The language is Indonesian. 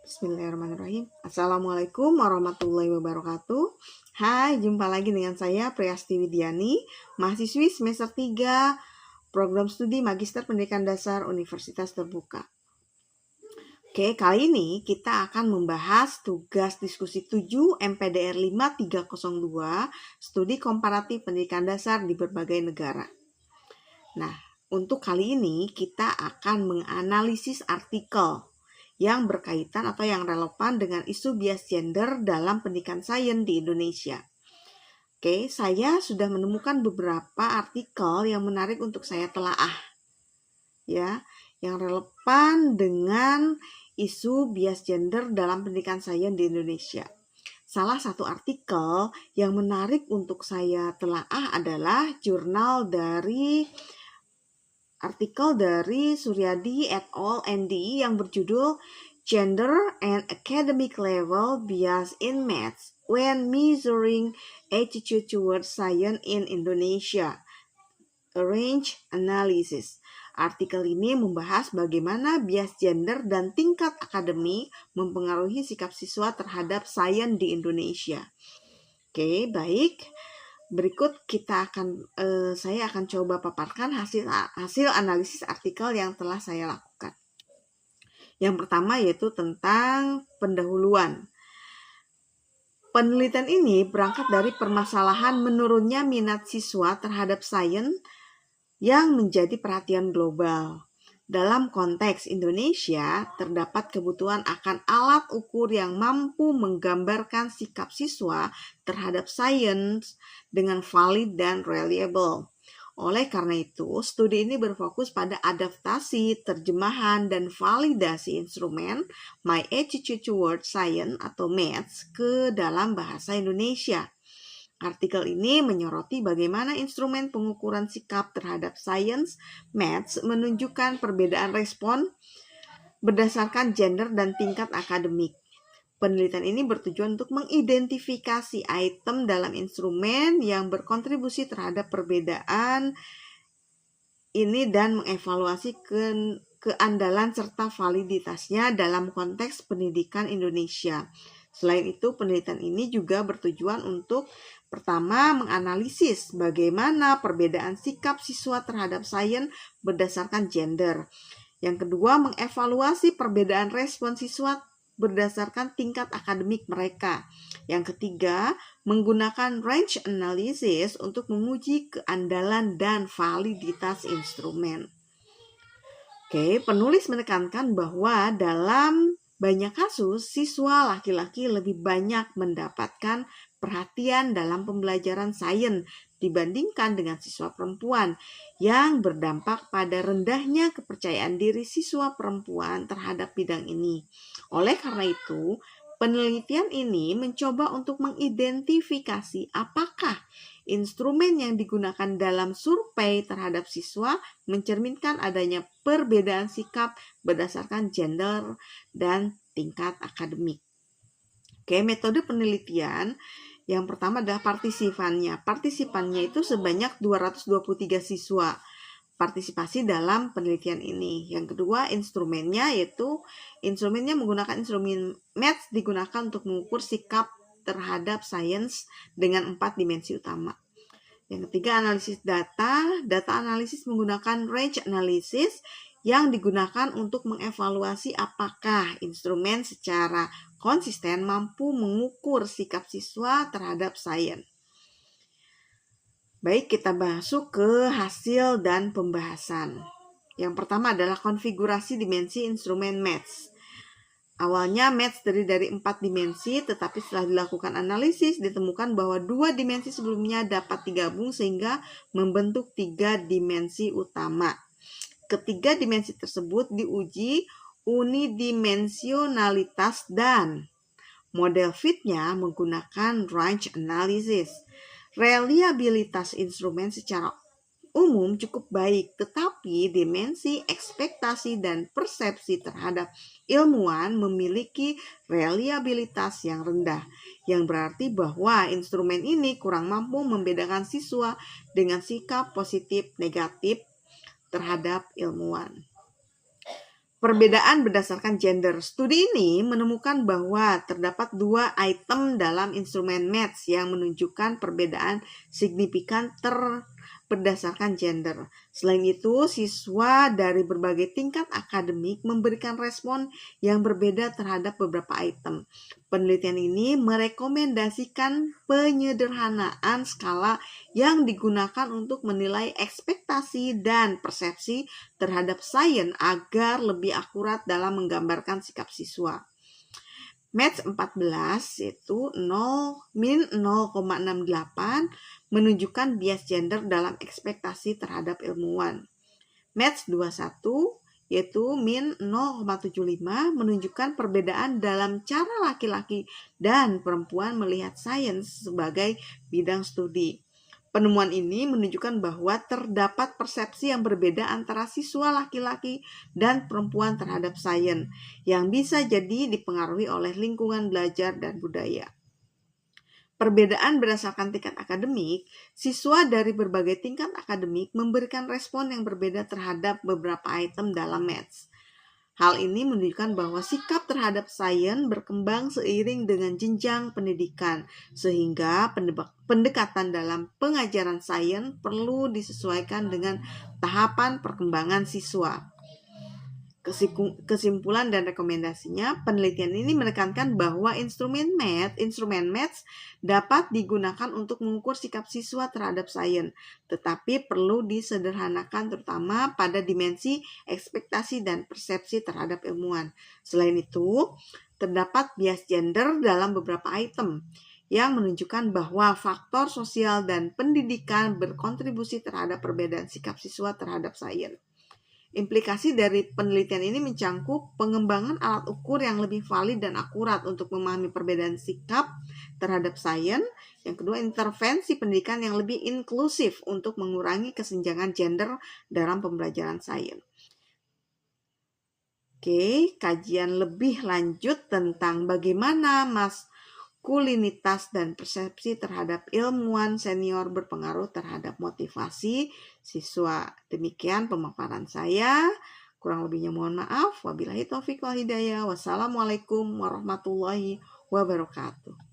Bismillahirrahmanirrahim. Assalamualaikum warahmatullahi wabarakatuh. Hai, jumpa lagi dengan saya Priasti Widiani, mahasiswi semester 3 Program Studi Magister Pendidikan Dasar Universitas Terbuka. Oke, kali ini kita akan membahas tugas diskusi 7 MPDR 5302 Studi Komparatif Pendidikan Dasar di berbagai negara. Nah, untuk kali ini kita akan menganalisis artikel yang berkaitan atau yang relevan dengan isu bias gender dalam pendidikan sains di Indonesia. Oke, saya sudah menemukan beberapa artikel yang menarik untuk saya telaah, ya, yang relevan dengan isu bias gender dalam pendidikan sains di Indonesia. Salah satu artikel yang menarik untuk saya telaah adalah artikel dari Suryadi et al. ND yang berjudul Gender and Academic Level Bias in Maths When Measuring Attitude Towards Science in Indonesia, a Range Analysis. Artikel ini membahas bagaimana bias gender dan tingkat akademik mempengaruhi sikap siswa terhadap sains di Indonesia. Oke, baik. Berikut saya akan coba paparkan hasil analisis artikel yang telah saya lakukan. Yang pertama yaitu tentang pendahuluan. Penelitian ini berangkat dari permasalahan menurunnya minat siswa terhadap sains yang menjadi perhatian global. Dalam konteks Indonesia, terdapat kebutuhan akan alat ukur yang mampu menggambarkan sikap siswa terhadap sains dengan valid dan reliable. Oleh karena itu, studi ini berfokus pada adaptasi, terjemahan, dan validasi instrumen My Attitude Towards Science atau Maths ke dalam bahasa Indonesia. Artikel ini menyoroti bagaimana instrumen pengukuran sikap terhadap sains maths menunjukkan perbedaan respon berdasarkan gender dan tingkat akademik. Penelitian ini bertujuan untuk mengidentifikasi item dalam instrumen yang berkontribusi terhadap perbedaan ini dan mengevaluasi keandalan serta validitasnya dalam konteks pendidikan Indonesia. Selain itu, penelitian ini juga bertujuan untuk pertama, menganalisis bagaimana perbedaan sikap siswa terhadap sains berdasarkan gender. Yang kedua, mengevaluasi perbedaan respon siswa berdasarkan tingkat akademik mereka. Yang ketiga, menggunakan range analysis untuk menguji keandalan dan validitas instrumen. Oke, penulis menekankan bahwa dalam banyak kasus, siswa laki-laki lebih banyak mendapatkan perhatian dalam pembelajaran sains dibandingkan dengan siswa perempuan yang berdampak pada rendahnya kepercayaan diri siswa perempuan terhadap bidang ini. Oleh karena itu, penelitian ini mencoba untuk mengidentifikasi apakah instrumen yang digunakan dalam survei terhadap siswa mencerminkan adanya perbedaan sikap berdasarkan gender dan tingkat akademik. Oke, metode penelitian yang pertama adalah partisipannya. Partisipannya itu sebanyak 223 siswa partisipasi dalam penelitian ini. Yang kedua, instrumennya menggunakan instrumen maths digunakan untuk mengukur sikap terhadap sains dengan 4 dimensi utama. Yang ketiga, analisis data. Data analisis menggunakan range analysis yang digunakan untuk mengevaluasi apakah instrumen secara konsisten mampu mengukur sikap siswa terhadap sains. Baik, kita masuk ke hasil dan pembahasan. Yang pertama adalah konfigurasi dimensi instrumen maths. Awalnya maths terdiri dari 4 dimensi, tetapi setelah dilakukan analisis ditemukan bahwa 2 dimensi sebelumnya dapat digabung sehingga membentuk 3 dimensi utama. Ketiga dimensi tersebut diuji unidimensionalitas dan model fitnya menggunakan range analysis. Reliabilitas instrumen secara umum cukup baik, tetapi dimensi ekspektasi dan persepsi terhadap ilmuwan memiliki reliabilitas yang rendah, yang berarti bahwa instrumen ini kurang mampu membedakan siswa dengan sikap positif negatif terhadap ilmuwan. Perbedaan berdasarkan gender. Studi ini menemukan bahwa terdapat 2 item dalam instrumen maths yang menunjukkan perbedaan signifikan berdasarkan gender. Selain itu, siswa dari berbagai tingkat akademik memberikan respon yang berbeda terhadap beberapa item. Penelitian ini merekomendasikan penyederhanaan skala yang digunakan untuk menilai ekspektasi dan persepsi terhadap sains agar lebih akurat dalam menggambarkan sikap siswa. Maths 14 yaitu 0,68 menunjukkan bias gender dalam ekspektasi terhadap ilmuwan. Maths 21 yaitu min 0,75 menunjukkan perbedaan dalam cara laki-laki dan perempuan melihat sains sebagai bidang studi. Penemuan ini menunjukkan bahwa terdapat persepsi yang berbeda antara siswa laki-laki dan perempuan terhadap sains, yang bisa jadi dipengaruhi oleh lingkungan belajar dan budaya. Perbedaan berdasarkan tingkat akademik, siswa dari berbagai tingkat akademik memberikan respon yang berbeda terhadap beberapa item dalam maths. Hal ini menunjukkan bahwa sikap terhadap sains berkembang seiring dengan jenjang pendidikan, sehingga pendekatan dalam pengajaran sains perlu disesuaikan dengan tahapan perkembangan siswa. Kesimpulan dan rekomendasinya, penelitian ini menekankan bahwa instrumen maths dapat digunakan untuk mengukur sikap siswa terhadap sains, tetapi perlu disederhanakan terutama pada dimensi ekspektasi dan persepsi terhadap ilmuwan. Selain itu, terdapat bias gender dalam beberapa item yang menunjukkan bahwa faktor sosial dan pendidikan berkontribusi terhadap perbedaan sikap siswa terhadap sains. Implikasi dari penelitian ini mencangkup pengembangan alat ukur yang lebih valid dan akurat untuk memahami perbedaan sikap terhadap sains. Yang kedua, intervensi pendidikan yang lebih inklusif untuk mengurangi kesenjangan gender dalam pembelajaran sains. Oke, kajian lebih lanjut tentang bagaimana maskulinitas dan persepsi terhadap ilmuwan senior berpengaruh terhadap motivasi siswa. Demikian pemaparan saya. Kurang lebihnya mohon maaf. Wabillahi taufiq wal hidayah. Wassalamualaikum warahmatullahi wabarakatuh.